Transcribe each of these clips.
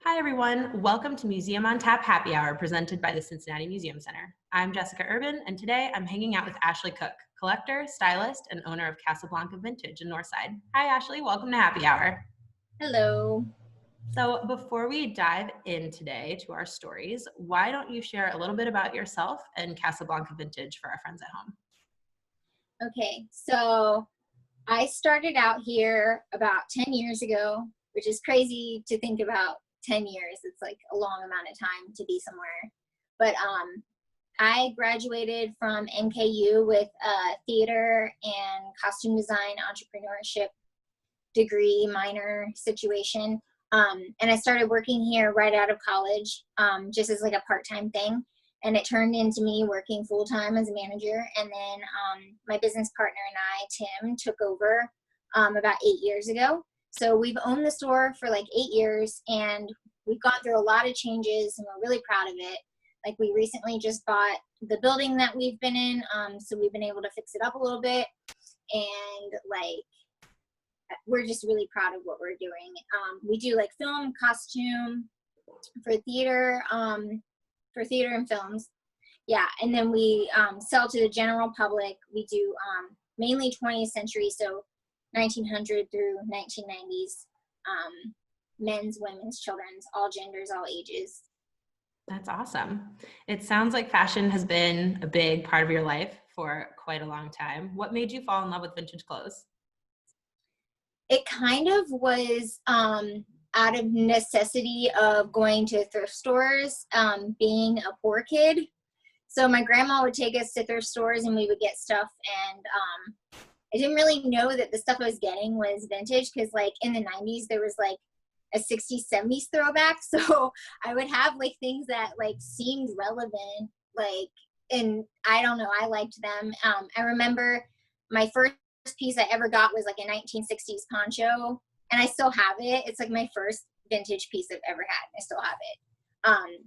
Hi, everyone. Welcome to Museum on Tap Happy Hour presented by the Cincinnati Museum Center. I'm Jessica Urban, and today I'm hanging out with Ashley Cook, collector, stylist, and owner of Casablanca Vintage in Northside. Hi, Ashley. Welcome to Happy Hour. Hello. So before we dive in today to our stories, why don't you share a little bit about yourself and Casablanca Vintage for our friends at home? Okay, so I started out here about 10 years ago, which is crazy to think about 10 years. It's like a long amount of time to be somewhere. But I graduated from NKU with a theater and costume design entrepreneurship degree minor situation. And I started working here right out of college, just as like a part-time thing. And it turned into me working full-time as a manager. And then my business partner and I, Tim, took over about 8 years ago. So we've owned the store for like 8 years, and we've gone through a lot of changes, and we're really proud of it. Like, we recently just bought the building that we've been in, so we've been able to fix it up a little bit. And like, we're just really proud of what we're doing. We do like film, costume for theater and films. Yeah, and then we sell to the general public. We do mainly 20th century, so 1900 through 1990s, men's, women's, children's, all genders, all ages. That's awesome. It sounds like fashion has been a big part of your life for quite a long time. What made you fall in love with vintage clothes? It kind of was out of necessity of going to thrift stores, being a poor kid. So my grandma would take us to thrift stores and we would get stuff, and I didn't really know that the stuff I was getting was vintage, because like in the 90s there was like a 60s 70s throwback, so I would have like things that like seemed relevant, like, and I don't know, I liked them. I remember my first piece I ever got was like a 1960s poncho, and I still have it. It's like my first vintage piece I've ever had, and I still have it.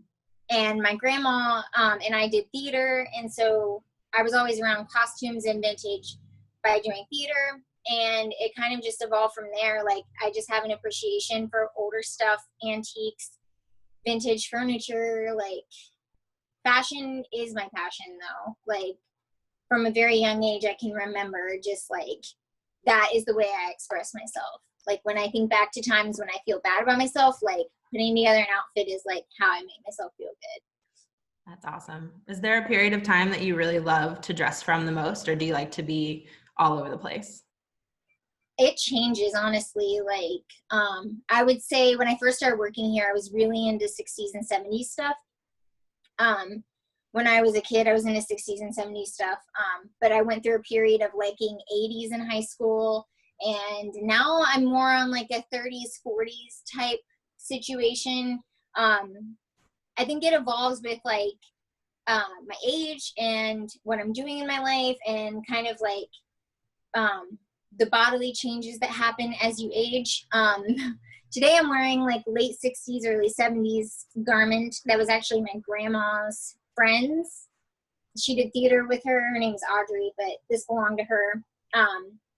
And my grandma and I did theater, and so I was always around costumes and vintage by doing theater, and it kind of just evolved from there. Like, I just have an appreciation for older stuff, antiques, vintage furniture. Like, fashion is my passion, though. Like, from a very young age, I can remember just like, that is the way I express myself. Like, when I think back to times when I feel bad about myself, like putting together an outfit is like how I make myself feel good. That's awesome. Is there a period of time that you really love to dress from the most, or do you like to be all over the place? It changes, honestly. Like, I would say when I first started working here, I was really into 60s and 70s stuff. When I was a kid, I was into 60s and 70s stuff. But I went through a period of liking 80s in high school. And now I'm more on like a 30s, 40s type situation. I think it evolves with like my age and what I'm doing in my life, and kind of like the bodily changes that happen as you age. Today I'm wearing like late 60s, early 70s garment that was actually my grandma's friend's. She did theater with her. Her name's Audrey, but this belonged to her.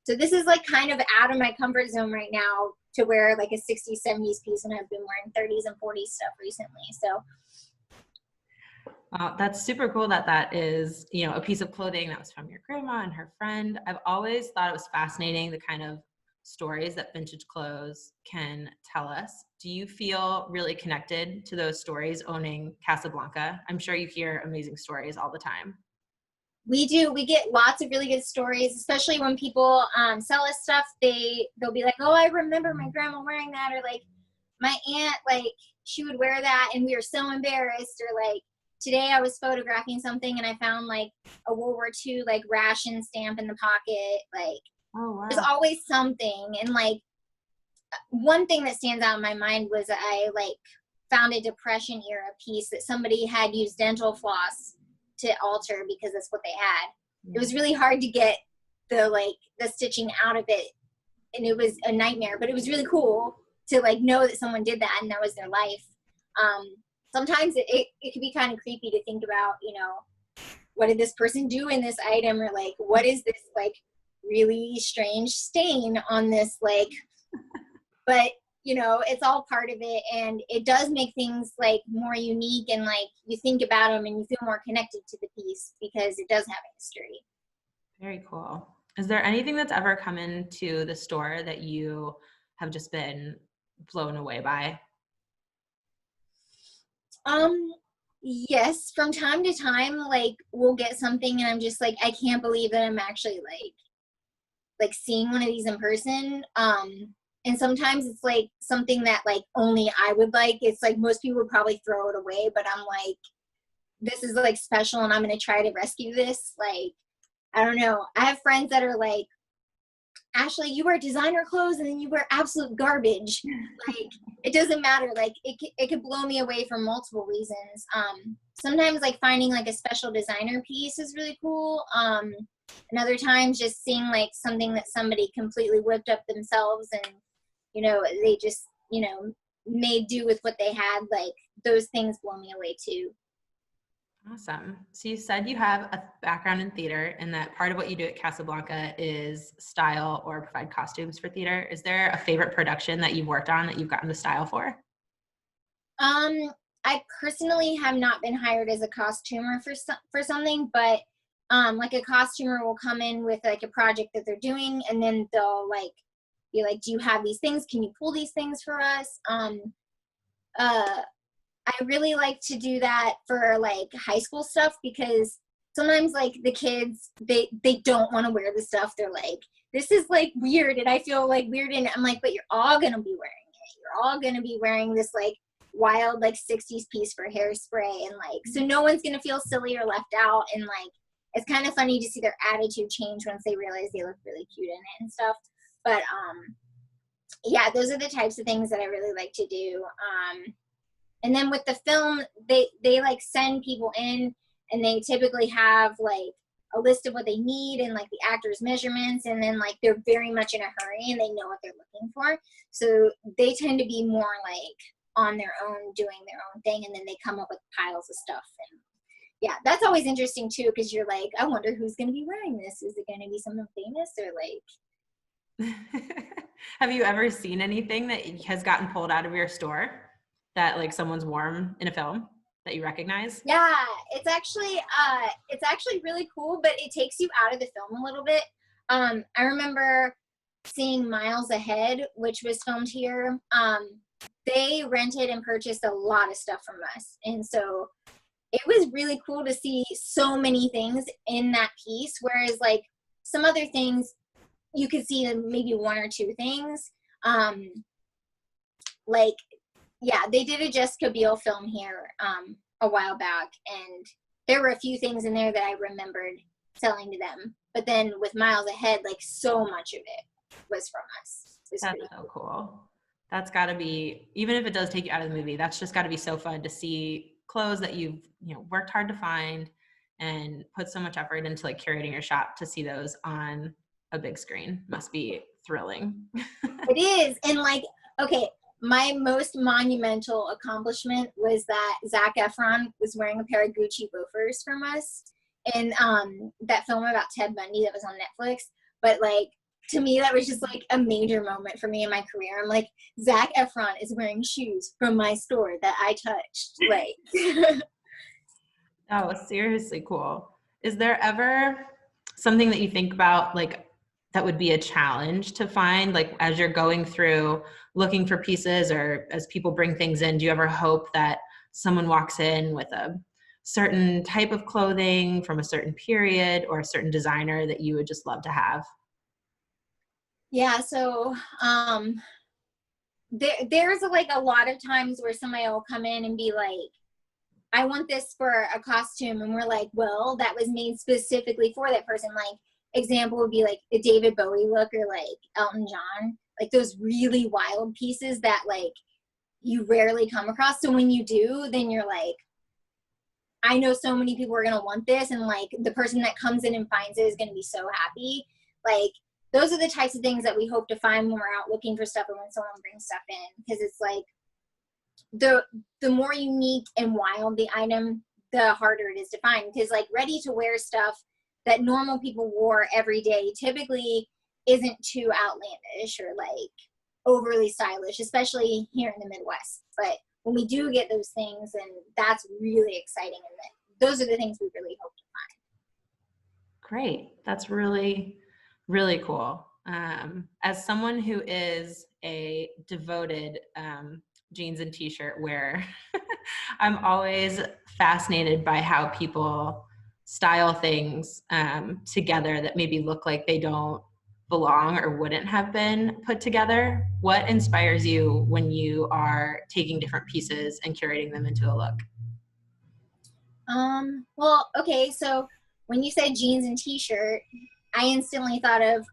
So this is like kind of out of my comfort zone right now to wear like a 60s, 70s piece, and I've been wearing 30s and 40s stuff recently. So That's super cool that that is, a piece of clothing that was from your grandma and her friend. I've always thought it was fascinating, the kind of stories that vintage clothes can tell us. Do you feel really connected to those stories owning Casablanca? I'm sure you hear amazing stories all the time. we do. We get lots of really good stories, especially when people sell us stuff. They'll be like, "Oh, I remember my grandma wearing that," or like, "My aunt, like, she would wear that, and we were so embarrassed," or like, "Today I was photographing something and I found like a World War II like ration stamp in the pocket." Like, Oh, there's wow. always something. And like, one thing that stands out in my mind was I like found a Depression era piece that somebody had used dental floss to alter because that's what they had. It Yeah. was really hard to get the stitching out of it, and it was a nightmare, but it was really cool to like know that someone did that and that was their life. Sometimes it can be kind of creepy to think about, what did this person do in this item, or like, what is this like really strange stain on this, like, but it's all part of it, and it does make things like more unique, and like you think about them and you feel more connected to the piece because it does have a history. Very cool. Is there anything that's ever come into the store that you have just been blown away by? Yes, from time to time, like we'll get something and I'm just like, I can't believe that I'm actually like seeing one of these in person. And sometimes it's like something that like only I would like. It's like most people would probably throw it away, but I'm like, this is like special and I'm gonna try to rescue this. Like, I don't know. I have friends that are like, Ashley, you wear designer clothes and then you wear absolute garbage. Like, it doesn't matter. Like, it could blow me away for multiple reasons. Sometimes like finding like a special designer piece is really cool. And other times just seeing like something that somebody completely whipped up themselves and, they just, made do with what they had. Like, those things blow me away too. Awesome. So you said you have a background in theater and that part of what you do at Casablanca is style or provide costumes for theater. Is there a favorite production that you've worked on that you've gotten the style for? I personally have not been hired as a costumer for something, but like a costumer will come in with like a project that they're doing, and then they'll like be like, do you have these things? Can you pull these things for us? I really like to do that for like high school stuff because sometimes like the kids, they don't want to wear the stuff. They're like, this is like weird, and I feel like weird, and I'm like, but you're all gonna be wearing it. You're all gonna be wearing this like wild like 60s piece for Hairspray, and like, so no one's gonna feel silly or left out, and like it's kind of funny to see their attitude change once they realize they look really cute in it and stuff. But yeah, those are the types of things that I really like to do. And then with the film, they like send people in, and they typically have like a list of what they need and like the actors' measurements, and then like they're very much in a hurry and they know what they're looking for. So they tend to be more like on their own, doing their own thing, and then they come up with piles of stuff. And yeah, that's always interesting too, because you're like, I wonder who's going to be wearing this. Is it going to be someone famous or like? Have you ever seen anything that has gotten pulled out of your store that like someone's worn in a film that you recognize? Yeah, it's actually really cool, but it takes you out of the film a little bit. I remember seeing Miles Ahead, which was filmed here. They rented and purchased a lot of stuff from us, and so it was really cool to see so many things in that piece, whereas like some other things you could see maybe one or two things. Like, yeah, they did a Jessica Biel film here a while back, and there were a few things in there that I remembered selling to them. But then with Miles Ahead, like so much of it was from us. That's so cool. That's got to be, even if it does take you out of the movie, that's just got to be so fun to see clothes that you've worked hard to find and put so much effort into like curating your shop. To see those on a big screen must be thrilling. It is. And like, okay, my most monumental accomplishment was that Zac Efron was wearing a pair of Gucci loafers from us in that film about Ted Bundy that was on Netflix. But like, to me, that was just like a major moment for me in my career. I'm like, Zac Efron is wearing shoes from my store that I touched. Like, oh, seriously cool. Is there ever something that you think about like that would be a challenge to find, like as you're going through looking for pieces or as people bring things in? Do you ever hope that someone walks in with a certain type of clothing from a certain period or a certain designer that you would just love to have? yeah, so there's like a lot of times where somebody will come in and be like, I want this for a costume, and we're like, well, that was made specifically for that person. Like, example would be like a David Bowie look or like Elton John, like those really wild pieces that like you rarely come across. So when you do, then you're like, I know so many people are going to want this, and like the person that comes in and finds it is going to be so happy. Like, those are the types of things that we hope to find when we're out looking for stuff and when someone brings stuff in, because it's like the more unique and wild the item, the harder it is to find. Because like ready to wear stuff that normal people wore every day typically isn't too outlandish or like overly stylish, especially here in the Midwest. But when we do get those things, and that's really exciting, and those are the things we really hope to find. Great. That's really, really cool. As someone who is a devoted jeans and t-shirt wearer, I'm always fascinated by how people style things together that maybe look like they don't belong or wouldn't have been put together. What inspires you when you are taking different pieces and curating them into a look? Well, okay, so when you said jeans and t-shirt, I instantly thought of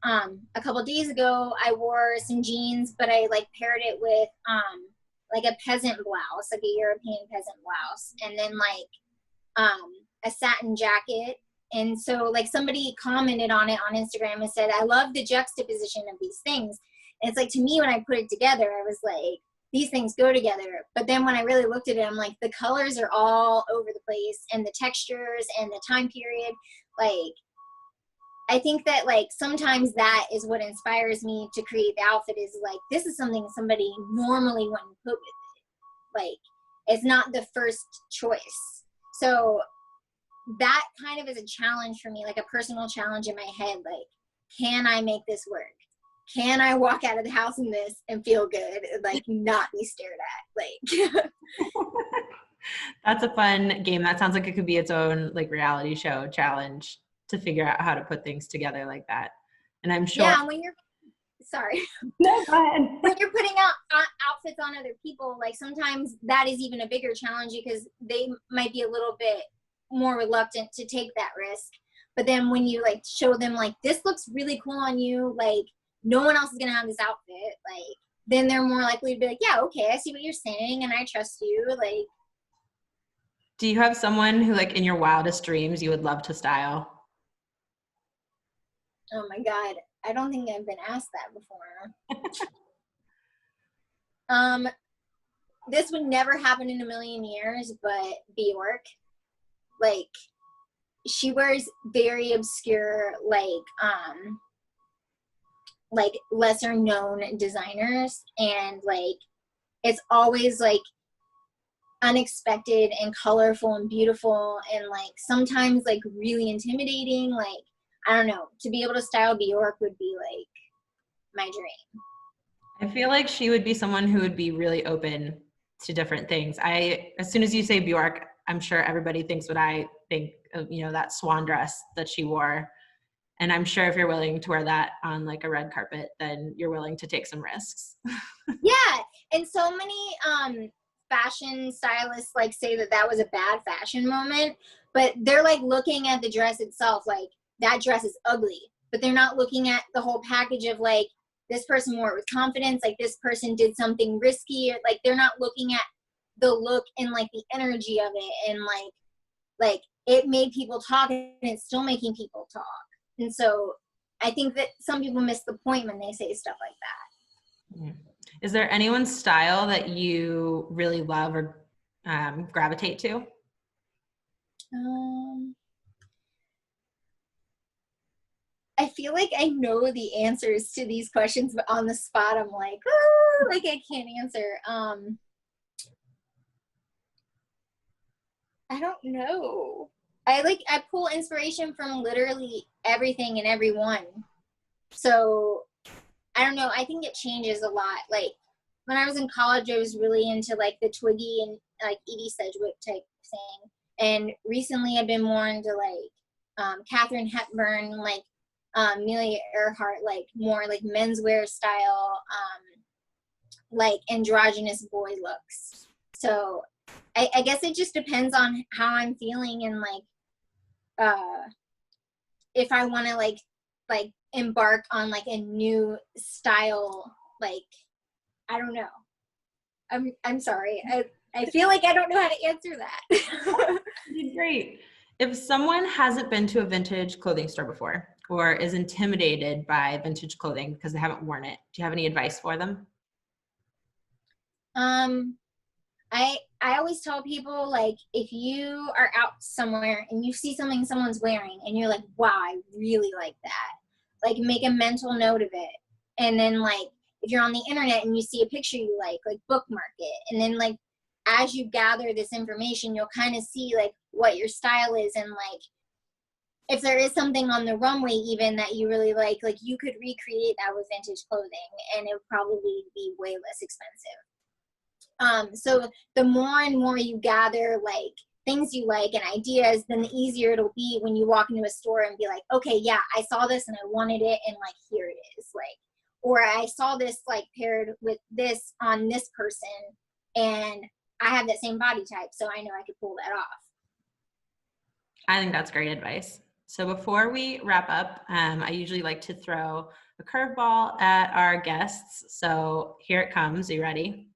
a couple days ago I wore some jeans, but I like paired it with like a peasant blouse, like a European peasant blouse, and then like a satin jacket. And so like somebody commented on it on Instagram and said, I love the juxtaposition of these things. And it's like, to me, when I put it together, I was like, these things go together. But then when I really looked at it, I'm like, the colors are all over the place, and the textures and the time period. Like, I think that like sometimes that is what inspires me to create the outfit, is like, this is something somebody normally wouldn't put with it. Like, it's not the first choice. So that kind of is a challenge for me, like a personal challenge in my head. Like, can I make this work? Can I walk out of the house in this and feel good and like not be stared at? Like, That's a fun game. That sounds like it could be its own like reality show challenge to figure out how to put things together like that. And I'm sure. yeah, when you're sorry. No, go ahead. When you're putting out outfits on other people, like sometimes that is even a bigger challenge because they might be a little bit more reluctant to take that risk. But then when you like show them like, this looks really cool on you, like no one else is gonna have this outfit, like then they're more likely to be like, yeah, okay, I see what you're saying and I trust you. Like, Do you have someone who like in your wildest dreams you would love to style? oh my God, I don't think I've been asked that before. This would never happen in a million years, but Bjork, like she wears very obscure, like lesser known designers, and like it's always like unexpected and colorful and beautiful, and like sometimes like really intimidating. Like, I don't know, to be able to style Bjork would be like my dream. I feel like she would be someone who would be really open to different things. As soon as you say Bjork, I'm sure everybody thinks what I think of, you know, that swan dress that she wore. And I'm sure if you're willing to wear that on like a red carpet, then you're willing to take some risks. Yeah, and so many fashion stylists like say that that was a bad fashion moment, but they're like looking at the dress itself, like that dress is ugly, but they're not looking at the whole package of like, this person wore it with confidence, like this person did something risky, or like they're not looking at the look and like the energy of it, and like it made people talk, and it's still making people talk. And so I think that some people miss the point when they say stuff like that. Is there anyone's style that you really love or gravitate to? I feel like I know the answers to these questions, but on the spot, I'm like, oh, like I can't answer. I don't know. I pull inspiration from literally everything and everyone. So I don't know. I think it changes a lot. Like when I was in college, I was really into like the Twiggy and like Edie Sedgwick type thing. And recently I've been more into like Katharine Hepburn, like Amelia Earhart, like more like menswear style, like androgynous boy looks. So I guess it just depends on how I'm feeling, and like if I want to like embark on like a new style. Like, I don't know. I'm sorry. I feel like I don't know how to answer that. You did great. If someone hasn't been to a vintage clothing store before or is intimidated by vintage clothing because they haven't worn it, do you have any advice for them? I always tell people, like, if you are out somewhere and you see something someone's wearing and you're like, wow, I really like that, like make a mental note of it. And then like if you're on the internet and you see a picture you like bookmark it. And then like, as you gather this information, you'll kind of see like what your style is, and like if there is something on the runway even that you really like you could recreate that with vintage clothing, and it would probably be way less expensive. So the more and more you gather like things you like and ideas, then the easier it'll be when you walk into a store and be like, okay, yeah, I saw this and I wanted it, and like here it is. Like, or I saw this like paired with this on this person, and I have that same body type, so I know I could pull that off. I think that's great advice. So before we wrap up, I usually like to throw a curveball at our guests. So here it comes. Are you ready?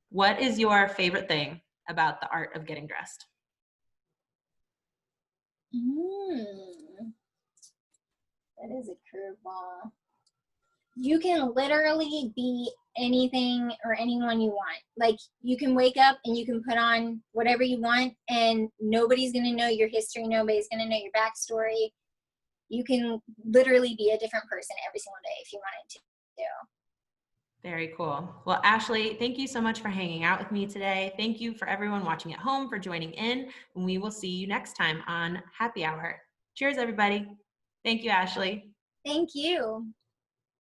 What is your favorite thing about the art of getting dressed? That is a curveball. You can literally be anything or anyone you want. Like, you can wake up and you can put on whatever you want, and nobody's going to know your history. Nobody's going to know your backstory. You can literally be a different person every single day if you wanted to. Very cool. Well, Ashley, thank you so much for hanging out with me today. Thank you for everyone watching at home for joining in, and we will see you next time on Happy Hour. Cheers, everybody. Thank you, Ashley. Thank you.